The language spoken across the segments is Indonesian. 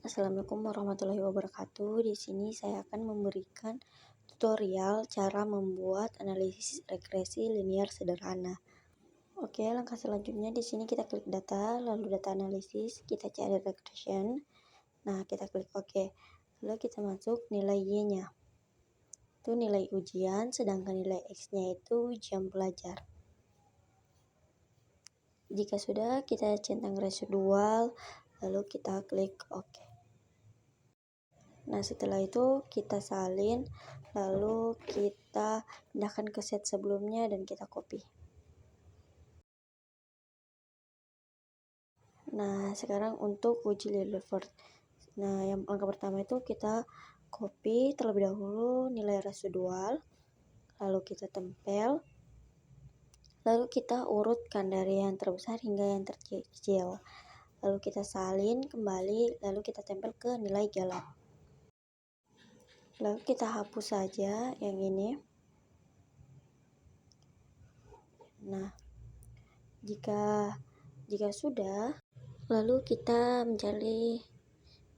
Assalamualaikum warahmatullahi wabarakatuh. Di sini saya akan memberikan tutorial cara membuat analisis regresi linear sederhana. Oke, langkah selanjutnya di sini kita klik data, lalu data analisis, kita cari regression. Nah, kita klik OK. Lalu kita masuk nilai Y-nya. Itu nilai ujian, sedangkan nilai X-nya itu jam belajar. Jika sudah, kita centang residual, lalu kita klik OK. Nah, setelah itu kita salin, lalu kita pindahkan ke set sebelumnya dan kita copy. Nah, sekarang untuk uji Lilford. Nah, yang langkah pertama itu kita copy terlebih dahulu nilai residual, lalu kita tempel, lalu kita urutkan dari yang terbesar hingga yang terkecil. Lalu kita salin kembali, lalu kita tempel ke nilai galat. Lalu kita hapus saja yang ini. Nah, jika sudah, lalu kita mencari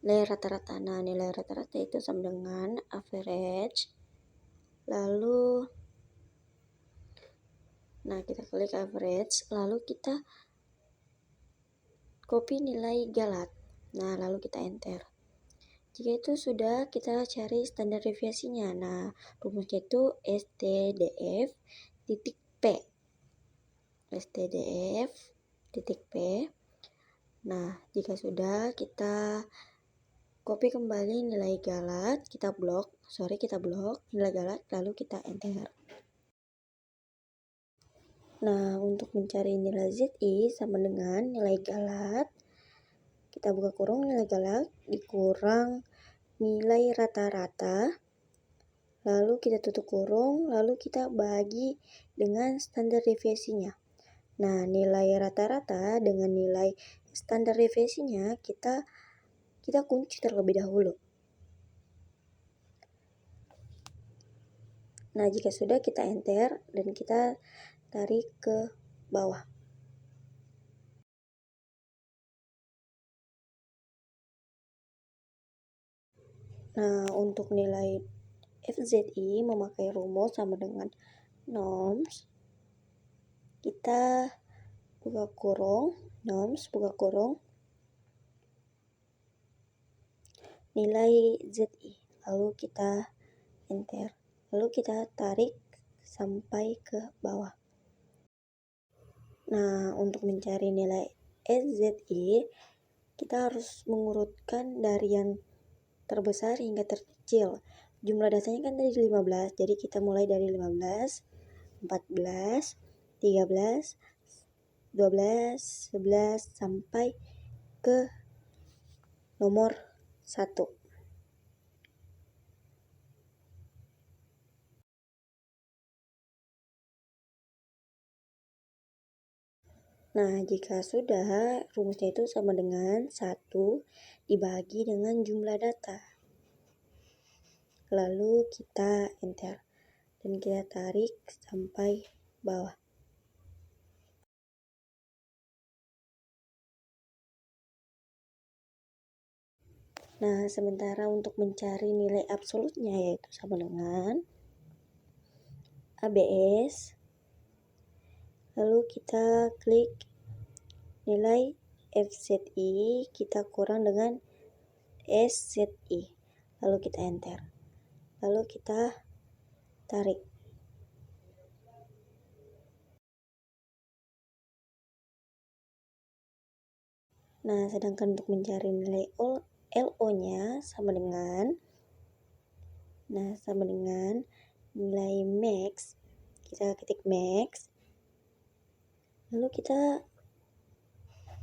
nilai rata-rata. Nah, nilai rata-rata itu sama dengan average. Lalu kita klik average, lalu kita copy nilai galat. Nah, lalu kita enter. Jika itu sudah, kita cari standar deviasinya. Nah, rumusnya itu STDF titik P. STDF titik P. Nah, jika sudah, kita copy kembali nilai galat, kita blok nilai galat, lalu kita enter. Nah, untuk mencari nilai ZI sama dengan nilai galat, kita buka kurung nilai galat dikurang nilai rata-rata, lalu kita tutup kurung, lalu kita bagi dengan standar deviasinya. Nah, nilai rata-rata dengan nilai standar deviasinya kita kunci terlebih dahulu. Nah, jika sudah, kita enter dan kita tarik ke bawah. Nah, untuk nilai FZI memakai rumus sama dengan norms. Kita buka kurung, norms, buka kurung, nilai ZI. Lalu kita enter. Lalu kita tarik sampai ke bawah. Nah, untuk mencari nilai SZI, kita harus mengurutkan dari yang terbesar hingga terkecil. Jumlah datanya kan tadi 15, jadi kita mulai dari 15, 14, 13, 12, 11, sampai ke nomor 1. Nah, jika sudah, rumusnya itu sama dengan 1 dibagi dengan jumlah data. Lalu kita enter dan kita tarik sampai bawah. Nah, sementara untuk mencari nilai absolutnya yaitu sama dengan ABS. Lalu kita klik nilai FZI, kita kurang dengan SZI. Lalu kita enter. Lalu kita tarik. Nah, sedangkan untuk mencari nilai LO-nya sama dengan nilai max. Kita ketik max. Lalu kita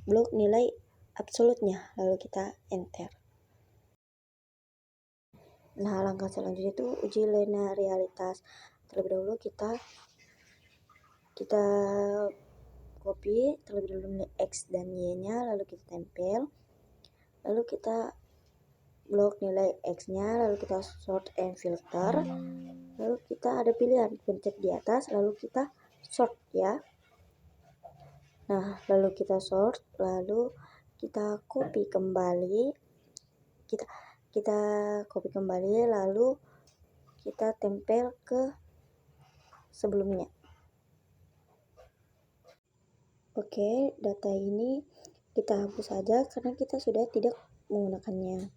blok nilai absolutnya, lalu kita enter. Nah, langkah selanjutnya itu uji linearitas. Terlebih dahulu kita copy terlebih dahulu nilai X dan Y-nya, lalu kita tempel. Lalu kita blok nilai X-nya, lalu kita sort and filter. Lalu kita ada pilihan pencet di atas, lalu kita sort ya. Nah, lalu kita sort, lalu kita copy kembali kita copy kembali, lalu kita tempel ke sebelumnya. Oke, data ini kita hapus saja karena kita sudah tidak menggunakannya.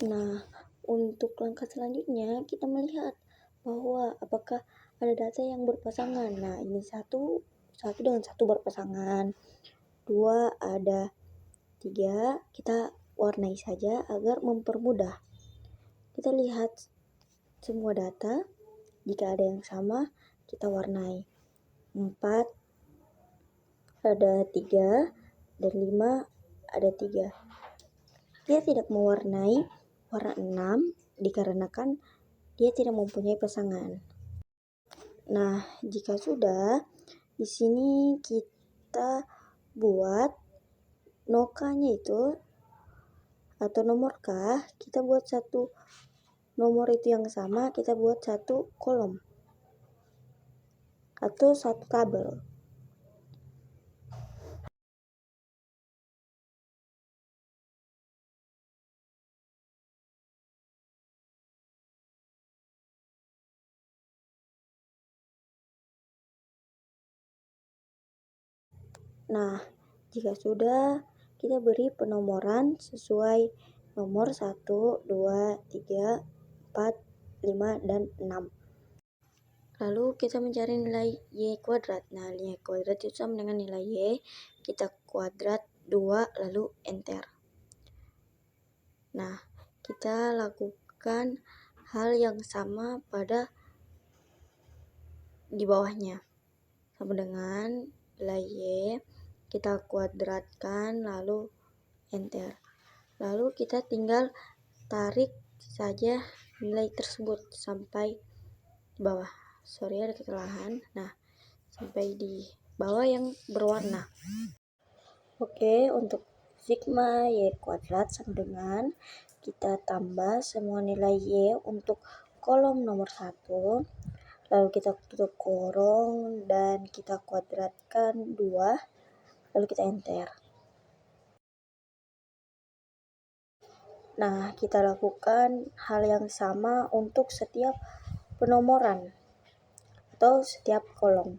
Nah, untuk langkah selanjutnya kita melihat bahwa apakah ada data yang berpasangan. Nah, ini satu dengan satu berpasangan, 2 ada 3, kita warnai saja agar mempermudah. Kita lihat semua data, jika ada yang sama kita warnai. 4 ada 3 dan 5 ada 3. Dia tidak mewarnai warna 6 dikarenakan dia tidak mempunyai pasangan. Nah, jika sudah, di sini kita buat nokanya itu atau nomorkah, kita buat satu nomor itu yang sama, kita buat satu kolom atau satu tabel. Nah, jika sudah, kita beri penomoran sesuai nomor 1, 2, 3, 4, 5, dan 6. Lalu kita mencari nilai Y kuadrat. Nah, Y kuadrat itu sama dengan nilai Y. Kita kuadrat 2, lalu enter. Nah, kita lakukan hal yang sama pada di bawahnya. Sama dengan nilai Y, kita kuadratkan lalu enter. Lalu kita tinggal tarik saja nilai tersebut sampai di bawah. Sorry, ada kesalahan. Nah, sampai di bawah yang berwarna. Oke, untuk sigma Y kuadrat sama dengan kita tambah semua nilai Y untuk kolom nomor 1, lalu kita tutup kurung dan kita kuadratkan 2, lalu kita enter. Nah, kita lakukan hal yang sama untuk setiap penomoran atau setiap kolom.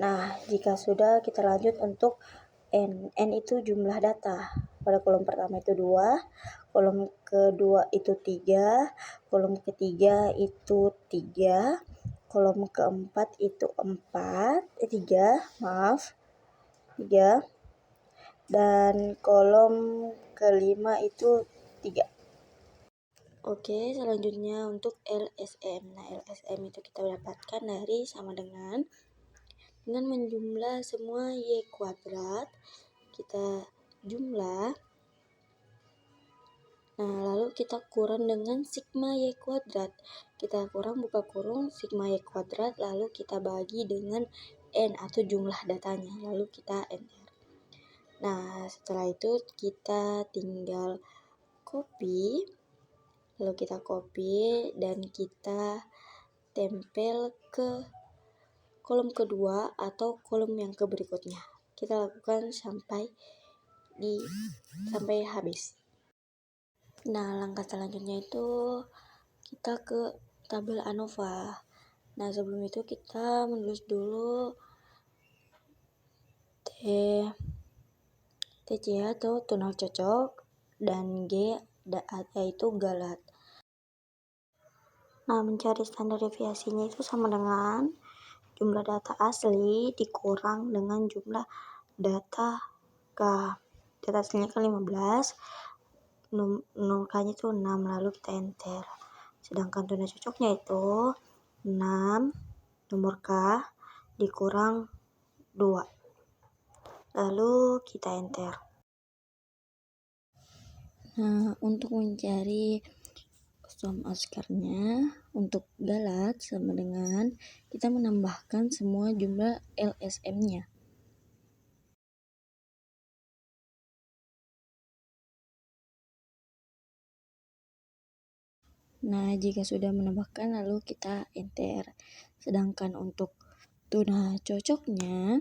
Nah, jika sudah, kita lanjut untuk N. N itu jumlah data. Pada kolom pertama itu 2, kolom kedua itu 3, kolom ketiga itu 3, kolom keempat itu 3, maaf, 3, dan kolom kelima itu 3. Oke, selanjutnya untuk LSM. Nah, LSM itu kita dapatkan dari sama dengan menjumlah semua Y kuadrat, kita jumlah. Nah, lalu kita kurang dengan sigma Y kuadrat. Kita kurang buka kurung sigma Y kuadrat, lalu kita bagi dengan N atau jumlah datanya, lalu kita enter. Nah, setelah itu kita tinggal copy, lalu kita copy dan kita tempel ke kolom kedua atau kolom yang berikutnya. Kita lakukan sampai habis. Nah, langkah selanjutnya itu kita ke tabel ANOVA. Nah, sebelum itu kita menulis dulu TC atau tunnel cocok dan G yaitu galat. Nah, mencari standar deviasinya itu sama dengan jumlah data asli dikurang dengan jumlah data K. Data aslinya kan 15, nomor K-nya itu 6, lalu kita enter. Sedangkan tunnel cocoknya itu 6, nomor K dikurang 2. Lalu kita enter. Nah, untuk mencari sum askarnya untuk galat sama dengan kita menambahkan semua jumlah LSM-nya. Nah, jika sudah menambahkan lalu kita enter. Sedangkan untuk tunnel cocoknya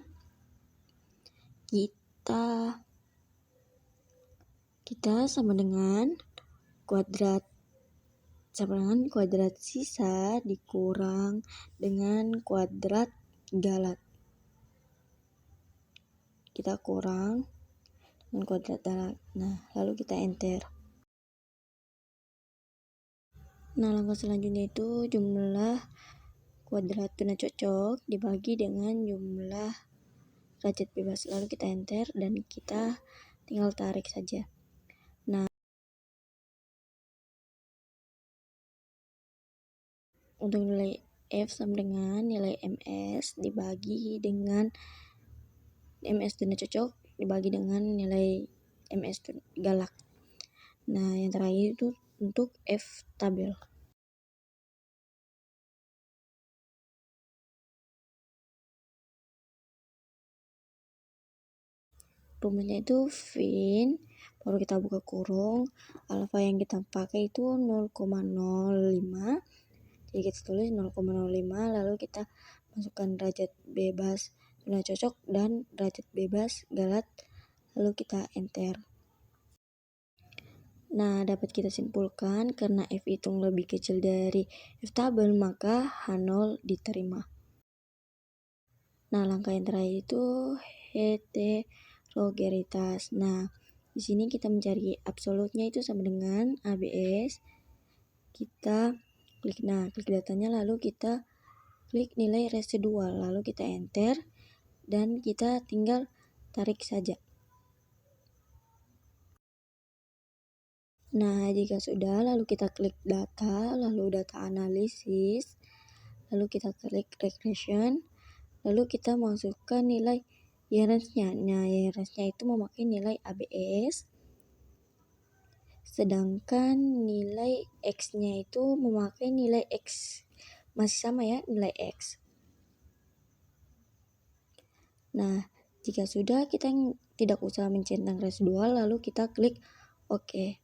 kita sama dengan kuadrat sisa dikurang dengan kuadrat galat. Kita kurang dengan kuadrat galat. Nah, lalu kita enter. Nah, langkah selanjutnya itu jumlah kuadrat tunnel cocok dibagi dengan jumlah derajat bebas. Lalu kita enter dan kita tinggal tarik saja. Nah, untuk nilai F sama dengan nilai MS dibagi dengan MS tunnel cocok dibagi dengan nilai MS galak. Nah, yang terakhir itu untuk F tabel. Rumusnya itu fin, baru kita buka kurung, alfa yang kita pakai itu 0,05. Jadi kita tulis 0,05, lalu kita masukkan derajat bebas tunnel cocok dan derajat bebas galat, lalu kita enter. Nah, dapat kita simpulkan karena F hitung lebih kecil dari F tabel maka H0 diterima. Nah, langkah yang terakhir itu heterogenitas. Nah, di sini kita mencari absolutnya itu sama dengan ABS. Kita klik datanya, lalu kita klik nilai residual, lalu kita enter dan kita tinggal tarik saja. Nah, jika sudah, lalu kita klik data, lalu data analisis, lalu kita klik regression, lalu kita masukkan nilai Y-range-nya. Nah, Y-range-nya itu memakai nilai ABS, sedangkan nilai X-nya itu memakai nilai X. Masih sama ya, nilai X. Nah, jika sudah, kita tidak usah mencentang residual, lalu kita klik OK.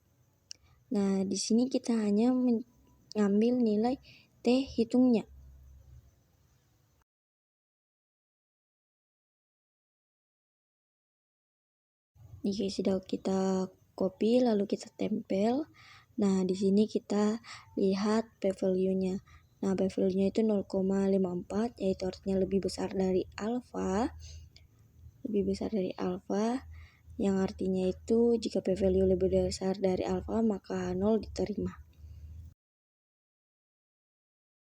Nah, di sini kita hanya mengambil nilai T hitungnya. Jika sudah kita copy lalu kita tempel. Nah, di sini kita lihat p-value-nya. Nah, p-value-nya itu 0,54, yaitu artinya lebih besar dari alfa. Yang artinya itu jika p-value lebih besar dari alfa maka H0 diterima.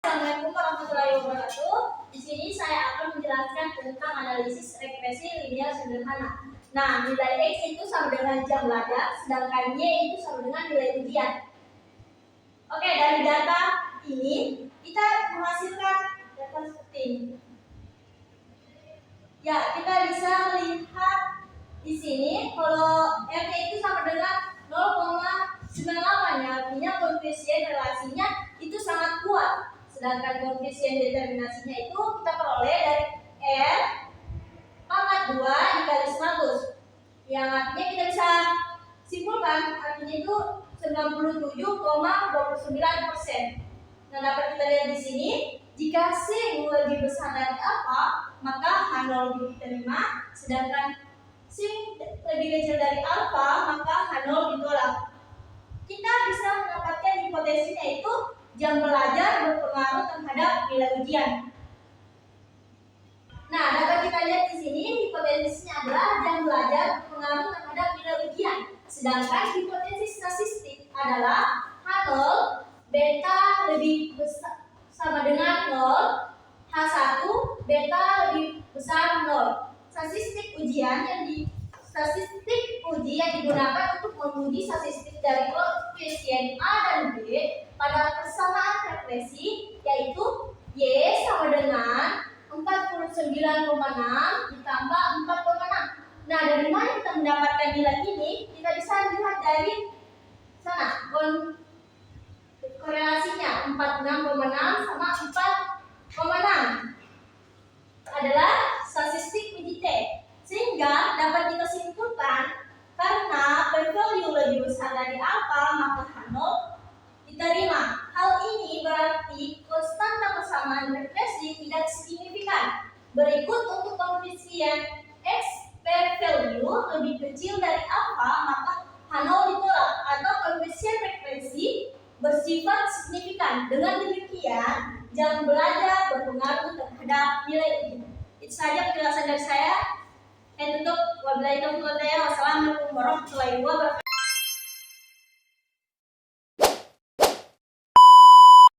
Assalamualaikum warahmatullahi wabarakatuh. Di sini saya akan menjelaskan tentang analisis regresi linear sederhana. Nah, nilai X itu sama dengan jam belajar, sedangkan Y itu sama dengan nilai ujian. Oke, dari data ini kita menghasilkan data seperti ini. Ya, kita bisa melihat di sini kalau R itu sama dengan 0,98, ya, artinya koefisien relasinya itu sangat kuat. Sedangkan koefisien determinasinya itu kita peroleh dari R pangkat 2 dikali 100. Yang artinya kita bisa simpulkan artinya itu 97,29%. Nah, dapat kita lihat di sini, jika sin lebih besar dari alfa, maka H0 diterima, sedangkan sin lebih kecil dari alfa, maka H0 ditolak. Kita bisa mendapatkan hipotesisnya itu jam belajar berpengaruh terhadap nilai ujian. Nah, dapat kita lihat di sini hipotesisnya adalah jam belajar berpengaruh terhadap nilai ujian. Sedangkan hipotesis statistik adalah H0 beta lebih besar sama dengan 0, H1 beta lebih besar 0. Statistik uji yang digunakan untuk menguji statistik dari koefisien A dan B pada persamaan frekuensi yaitu Y sama dengan 49,6 ditambah 4,6. Nah, dari mana kita mendapatkan nilai ini? Kita bisa lihat dari sana. Korelasinya 46,6 sama 4,6 adalah statistik uji T. Sehingga dapat kita simpulkan karena p-value lebih besar dari alfa, maka H0 diterima. Hal ini berarti konstanta persamaan frekuensi tidak signifikan. Berikut untuk koefisien X p-value lebih kecil dari alfa, maka H0 ditolak atau koefisien frekuensi bersifat signifikan. Dengan demikian, jam belajar berpengaruh terhadap nilai ujian. Itu saja penjelasan dari saya. Saya tutup. Wabillahi taufiq wal hidayah. Wassalamualaikum warahmatullahi wabarakatuh.